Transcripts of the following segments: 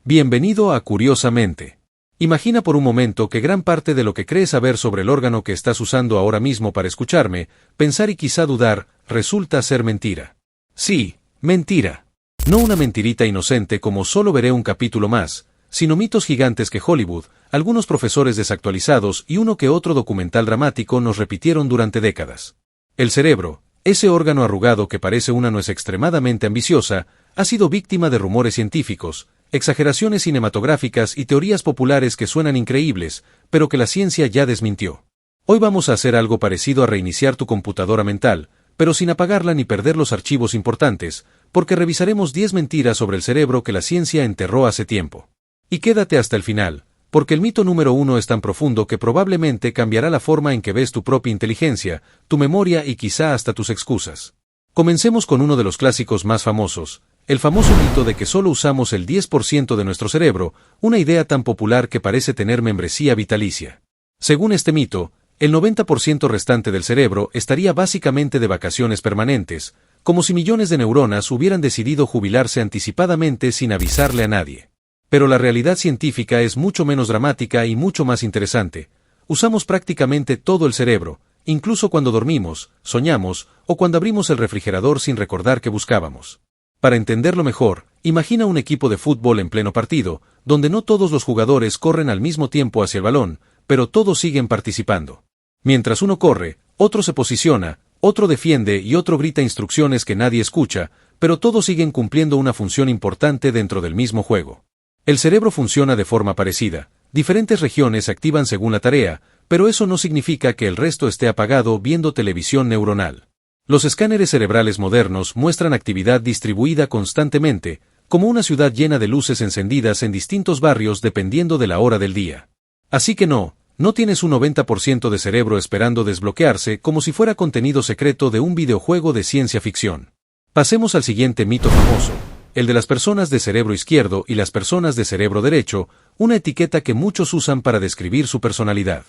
Bienvenido a Curiosamente. Imagina por un momento que gran parte de lo que crees saber sobre el órgano que estás usando ahora mismo para escucharme, pensar y quizá dudar, resulta ser mentira. Sí, mentira. No una mentirita inocente como solo veré un capítulo más, sino mitos gigantes que Hollywood, algunos profesores desactualizados y uno que otro documental dramático nos repitieron durante décadas. El cerebro, ese órgano arrugado que parece una nuez extremadamente ambiciosa, ha sido víctima de rumores científicos, exageraciones cinematográficas y teorías populares que suenan increíbles, pero que la ciencia ya desmintió. Hoy vamos a hacer algo parecido a reiniciar tu computadora mental, pero sin apagarla ni perder los archivos importantes, porque revisaremos 10 mentiras sobre el cerebro que la ciencia enterró hace tiempo. Y quédate hasta el final, porque el mito número 1 es tan profundo que probablemente cambiará la forma en que ves tu propia inteligencia, tu memoria y quizá hasta tus excusas. Comencemos con uno de los clásicos más famosos, el famoso mito de que solo usamos el 10% de nuestro cerebro, una idea tan popular que parece tener membresía vitalicia. Según este mito, el 90% restante del cerebro estaría básicamente de vacaciones permanentes, como si millones de neuronas hubieran decidido jubilarse anticipadamente sin avisarle a nadie. Pero la realidad científica es mucho menos dramática y mucho más interesante. Usamos prácticamente todo el cerebro, incluso cuando dormimos, soñamos, o cuando abrimos el refrigerador sin recordar que buscábamos. Para entenderlo mejor, imagina un equipo de fútbol en pleno partido, donde no todos los jugadores corren al mismo tiempo hacia el balón, pero todos siguen participando. Mientras uno corre, otro se posiciona, otro defiende y otro grita instrucciones que nadie escucha, pero todos siguen cumpliendo una función importante dentro del mismo juego. El cerebro funciona de forma parecida, diferentes regiones se activan según la tarea, pero eso no significa que el resto esté apagado viendo televisión neuronal. Los escáneres cerebrales modernos muestran actividad distribuida constantemente, como una ciudad llena de luces encendidas en distintos barrios dependiendo de la hora del día. Así que no tienes un 90% de cerebro esperando desbloquearse como si fuera contenido secreto de un videojuego de ciencia ficción. Pasemos al siguiente mito famoso, el de las personas de cerebro izquierdo y las personas de cerebro derecho, una etiqueta que muchos usan para describir su personalidad.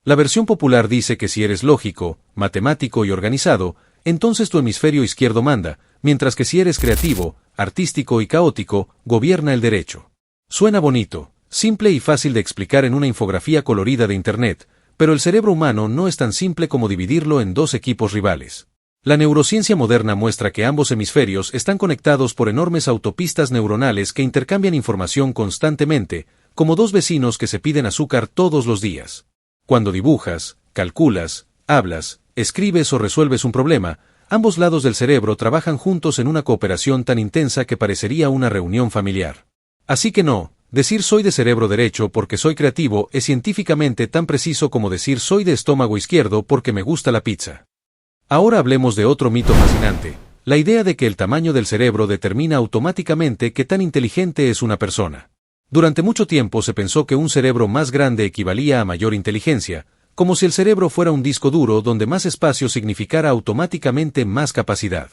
La versión popular dice que si eres lógico, matemático y organizado, entonces tu hemisferio izquierdo manda, mientras que si eres creativo, artístico y caótico, gobierna el derecho. Suena bonito, simple y fácil de explicar en una infografía colorida de Internet, pero el cerebro humano no es tan simple como dividirlo en dos equipos rivales. La neurociencia moderna muestra que ambos hemisferios están conectados por enormes autopistas neuronales que intercambian información constantemente, como dos vecinos que se piden azúcar todos los días. Cuando dibujas, calculas, hablas, escribes o resuelves un problema, ambos lados del cerebro trabajan juntos en una cooperación tan intensa que parecería una reunión familiar. Así que decir soy de cerebro derecho porque soy creativo es científicamente tan preciso como decir soy de estómago izquierdo porque me gusta la pizza. Ahora hablemos de otro mito fascinante, la idea de que el tamaño del cerebro determina automáticamente qué tan inteligente es una persona. Durante mucho tiempo se pensó que un cerebro más grande equivalía a mayor inteligencia, como si el cerebro fuera un disco duro donde más espacio significara automáticamente más capacidad.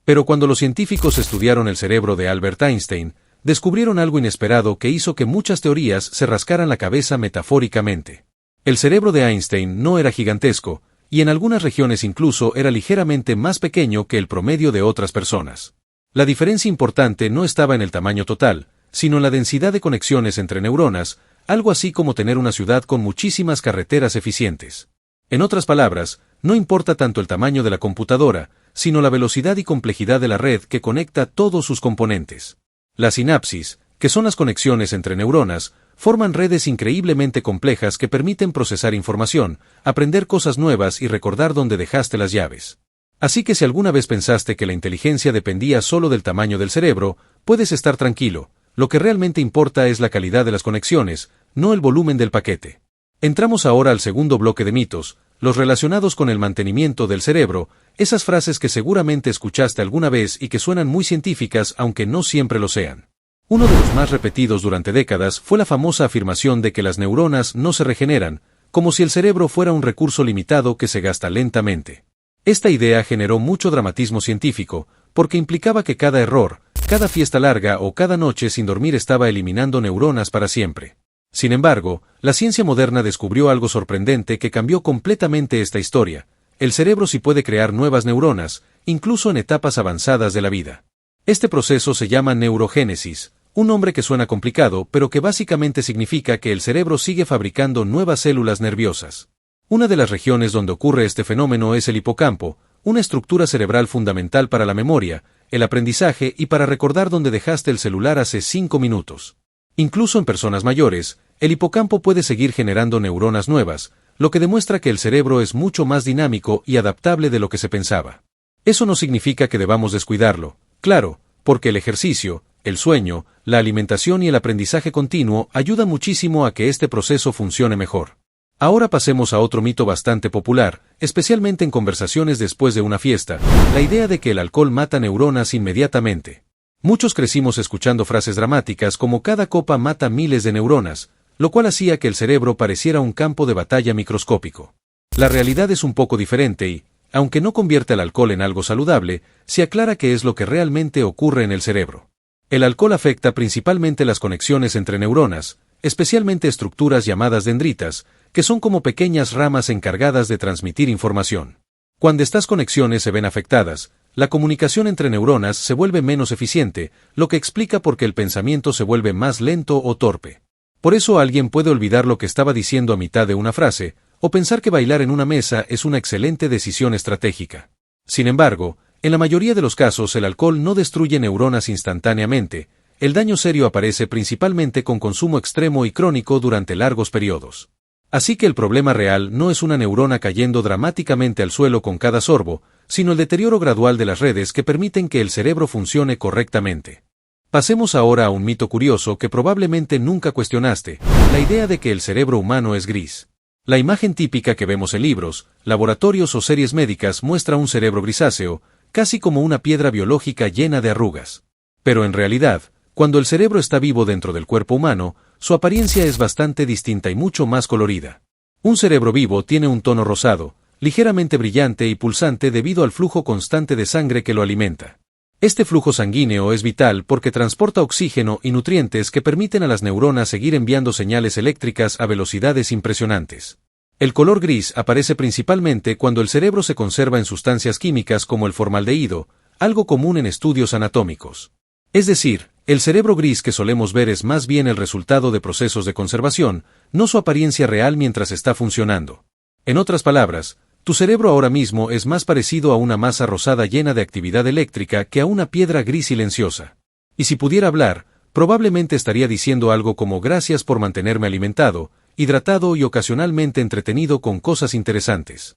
Pero cuando los científicos estudiaron el cerebro de Albert Einstein, descubrieron algo inesperado que hizo que muchas teorías se rascaran la cabeza metafóricamente. El cerebro de Einstein no era gigantesco, y en algunas regiones incluso era ligeramente más pequeño que el promedio de otras personas. La diferencia importante no estaba en el tamaño total, sino en la densidad de conexiones entre neuronas, algo así como tener una ciudad con muchísimas carreteras eficientes. En otras palabras, no importa tanto el tamaño de la computadora, sino la velocidad y complejidad de la red que conecta todos sus componentes. Las sinapsis, que son las conexiones entre neuronas, forman redes increíblemente complejas que permiten procesar información, aprender cosas nuevas y recordar dónde dejaste las llaves. Así que si alguna vez pensaste que la inteligencia dependía solo del tamaño del cerebro, puedes estar tranquilo. Lo que realmente importa es la calidad de las conexiones, no el volumen del paquete. Entramos ahora al segundo bloque de mitos, los relacionados con el mantenimiento del cerebro, esas frases que seguramente escuchaste alguna vez y que suenan muy científicas aunque no siempre lo sean. Uno de los más repetidos durante décadas fue la famosa afirmación de que las neuronas no se regeneran, como si el cerebro fuera un recurso limitado que se gasta lentamente. Esta idea generó mucho dramatismo científico, porque implicaba que cada error, cada fiesta larga o cada noche sin dormir estaba eliminando neuronas para siempre. Sin embargo, la ciencia moderna descubrió algo sorprendente que cambió completamente esta historia. El cerebro sí puede crear nuevas neuronas, incluso en etapas avanzadas de la vida. Este proceso se llama neurogénesis, un nombre que suena complicado, pero que básicamente significa que el cerebro sigue fabricando nuevas células nerviosas. Una de las regiones donde ocurre este fenómeno es el hipocampo, una estructura cerebral fundamental para la memoria, el aprendizaje y para recordar dónde dejaste el celular hace 5 minutos. Incluso en personas mayores, el hipocampo puede seguir generando neuronas nuevas, lo que demuestra que el cerebro es mucho más dinámico y adaptable de lo que se pensaba. Eso no significa que debamos descuidarlo, claro, porque el ejercicio, el sueño, la alimentación y el aprendizaje continuo ayudan muchísimo a que este proceso funcione mejor. Ahora pasemos a otro mito bastante popular, especialmente en conversaciones después de una fiesta, la idea de que el alcohol mata neuronas inmediatamente. Muchos crecimos escuchando frases dramáticas como cada copa mata miles de neuronas, lo cual hacía que el cerebro pareciera un campo de batalla microscópico. La realidad es un poco diferente y, aunque no convierte el alcohol en algo saludable, se aclara qué es lo que realmente ocurre en el cerebro. El alcohol afecta principalmente las conexiones entre neuronas, especialmente estructuras llamadas dendritas, que son como pequeñas ramas encargadas de transmitir información. Cuando estas conexiones se ven afectadas, la comunicación entre neuronas se vuelve menos eficiente, lo que explica por qué el pensamiento se vuelve más lento o torpe. Por eso alguien puede olvidar lo que estaba diciendo a mitad de una frase, o pensar que bailar en una mesa es una excelente decisión estratégica. Sin embargo, en la mayoría de los casos el alcohol no destruye neuronas instantáneamente, el daño serio aparece principalmente con consumo extremo y crónico durante largos periodos. Así que el problema real no es una neurona cayendo dramáticamente al suelo con cada sorbo, sino el deterioro gradual de las redes que permiten que el cerebro funcione correctamente. Pasemos ahora a un mito curioso que probablemente nunca cuestionaste, la idea de que el cerebro humano es gris. La imagen típica que vemos en libros, laboratorios o series médicas muestra un cerebro grisáceo, casi como una piedra biológica llena de arrugas. Pero en realidad, cuando el cerebro está vivo dentro del cuerpo humano, su apariencia es bastante distinta y mucho más colorida. Un cerebro vivo tiene un tono rosado, ligeramente brillante y pulsante debido al flujo constante de sangre que lo alimenta. Este flujo sanguíneo es vital porque transporta oxígeno y nutrientes que permiten a las neuronas seguir enviando señales eléctricas a velocidades impresionantes. El color gris aparece principalmente cuando el cerebro se conserva en sustancias químicas como el formaldehído, algo común en estudios anatómicos. Es decir, el cerebro gris que solemos ver es más bien el resultado de procesos de conservación, no su apariencia real mientras está funcionando. En otras palabras, tu cerebro ahora mismo es más parecido a una masa rosada llena de actividad eléctrica que a una piedra gris silenciosa. Y si pudiera hablar, probablemente estaría diciendo algo como gracias por mantenerme alimentado, hidratado y ocasionalmente entretenido con cosas interesantes.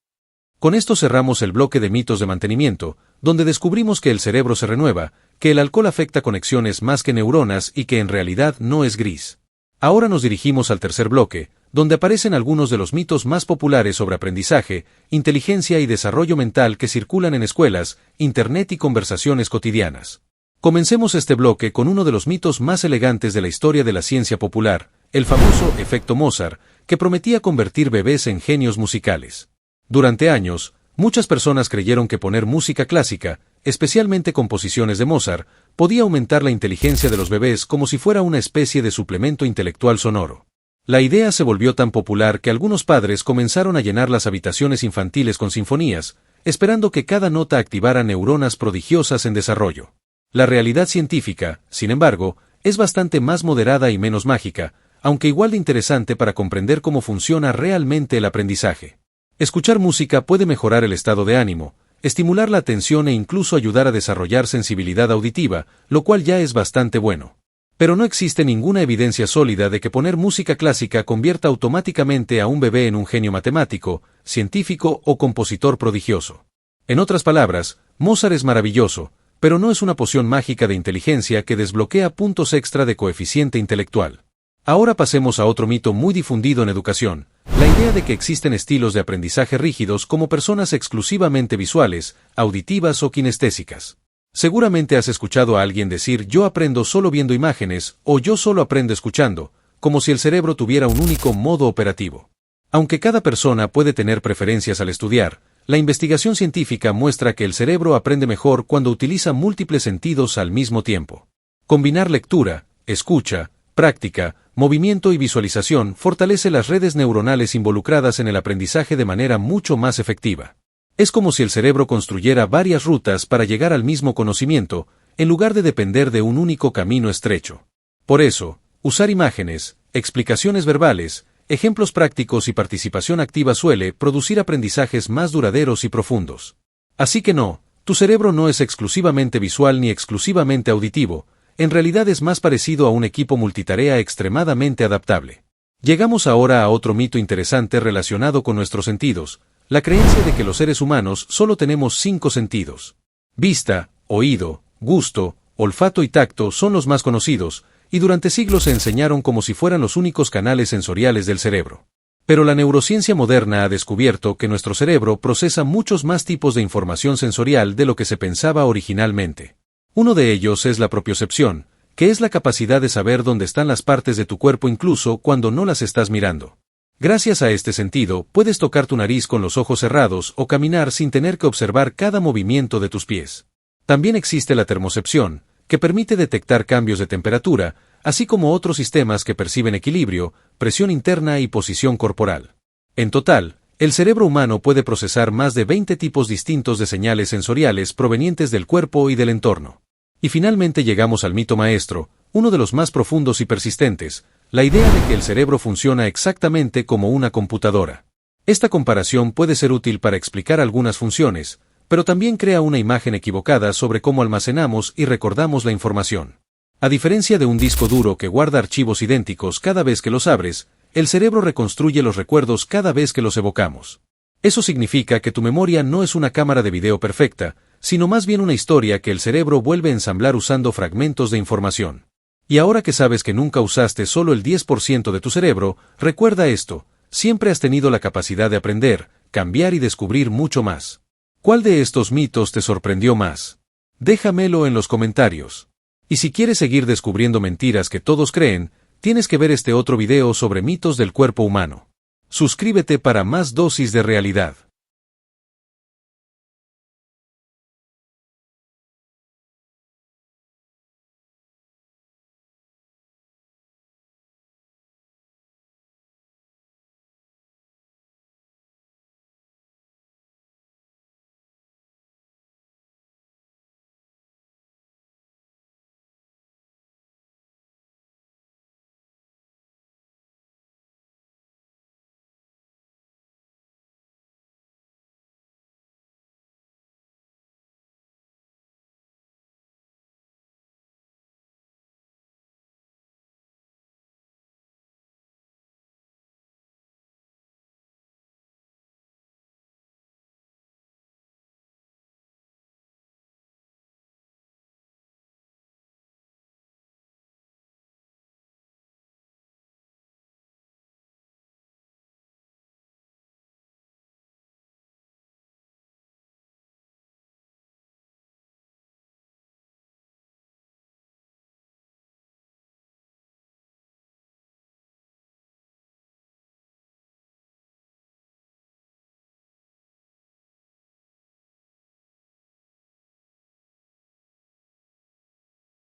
Con esto cerramos el bloque de mitos de mantenimiento, donde descubrimos que el cerebro se renueva, que el alcohol afecta conexiones más que neuronas y que en realidad no es gris. Ahora nos dirigimos al tercer bloque, donde aparecen algunos de los mitos más populares sobre aprendizaje, inteligencia y desarrollo mental que circulan en escuelas, internet y conversaciones cotidianas. Comencemos este bloque con uno de los mitos más elegantes de la historia de la ciencia popular, el famoso efecto Mozart, que prometía convertir bebés en genios musicales. Durante años, muchas personas creyeron que poner música clásica, especialmente composiciones de Mozart, podía aumentar la inteligencia de los bebés como si fuera una especie de suplemento intelectual sonoro. La idea se volvió tan popular que algunos padres comenzaron a llenar las habitaciones infantiles con sinfonías, esperando que cada nota activara neuronas prodigiosas en desarrollo. La realidad científica, sin embargo, es bastante más moderada y menos mágica, aunque igual de interesante para comprender cómo funciona realmente el aprendizaje. Escuchar música puede mejorar el estado de ánimo, estimular la atención e incluso ayudar a desarrollar sensibilidad auditiva, lo cual ya es bastante bueno. Pero no existe ninguna evidencia sólida de que poner música clásica convierta automáticamente a un bebé en un genio matemático, científico o compositor prodigioso. En otras palabras, Mozart es maravilloso, pero no es una poción mágica de inteligencia que desbloquea puntos extra de coeficiente intelectual. Ahora pasemos a otro mito muy difundido en educación, la idea de que existen estilos de aprendizaje rígidos como personas exclusivamente visuales, auditivas o kinestésicas. Seguramente has escuchado a alguien decir yo aprendo solo viendo imágenes o yo solo aprendo escuchando, como si el cerebro tuviera un único modo operativo. Aunque cada persona puede tener preferencias al estudiar, la investigación científica muestra que el cerebro aprende mejor cuando utiliza múltiples sentidos al mismo tiempo. Combinar lectura, escucha, práctica, movimiento y visualización fortalece las redes neuronales involucradas en el aprendizaje de manera mucho más efectiva. Es como si el cerebro construyera varias rutas para llegar al mismo conocimiento, en lugar de depender de un único camino estrecho. Por eso, usar imágenes, explicaciones verbales, ejemplos prácticos y participación activa suele producir aprendizajes más duraderos y profundos. Así que no, tu cerebro no es exclusivamente visual ni exclusivamente auditivo, en realidad es más parecido a un equipo multitarea extremadamente adaptable. Llegamos ahora a otro mito interesante relacionado con nuestros sentidos, la creencia de que los seres humanos solo tenemos 5 sentidos. Vista, oído, gusto, olfato y tacto son los más conocidos, y durante siglos se enseñaron como si fueran los únicos canales sensoriales del cerebro. Pero la neurociencia moderna ha descubierto que nuestro cerebro procesa muchos más tipos de información sensorial de lo que se pensaba originalmente. Uno de ellos es la propiocepción, que es la capacidad de saber dónde están las partes de tu cuerpo incluso cuando no las estás mirando. Gracias a este sentido, puedes tocar tu nariz con los ojos cerrados o caminar sin tener que observar cada movimiento de tus pies. También existe la termocepción, que permite detectar cambios de temperatura, así como otros sistemas que perciben equilibrio, presión interna y posición corporal. En total, el cerebro humano puede procesar más de 20 tipos distintos de señales sensoriales provenientes del cuerpo y del entorno. Y finalmente llegamos al mito maestro, uno de los más profundos y persistentes, la idea de que el cerebro funciona exactamente como una computadora. Esta comparación puede ser útil para explicar algunas funciones, pero también crea una imagen equivocada sobre cómo almacenamos y recordamos la información. A diferencia de un disco duro que guarda archivos idénticos cada vez que los abres, el cerebro reconstruye los recuerdos cada vez que los evocamos. Eso significa que tu memoria no es una cámara de video perfecta, sino más bien una historia que el cerebro vuelve a ensamblar usando fragmentos de información. Y ahora que sabes que nunca usaste solo el 10% de tu cerebro, recuerda esto, siempre has tenido la capacidad de aprender, cambiar y descubrir mucho más. ¿Cuál de estos mitos te sorprendió más? Déjamelo en los comentarios. Y si quieres seguir descubriendo mentiras que todos creen, tienes que ver este otro video sobre mitos del cuerpo humano. Suscríbete para más dosis de realidad.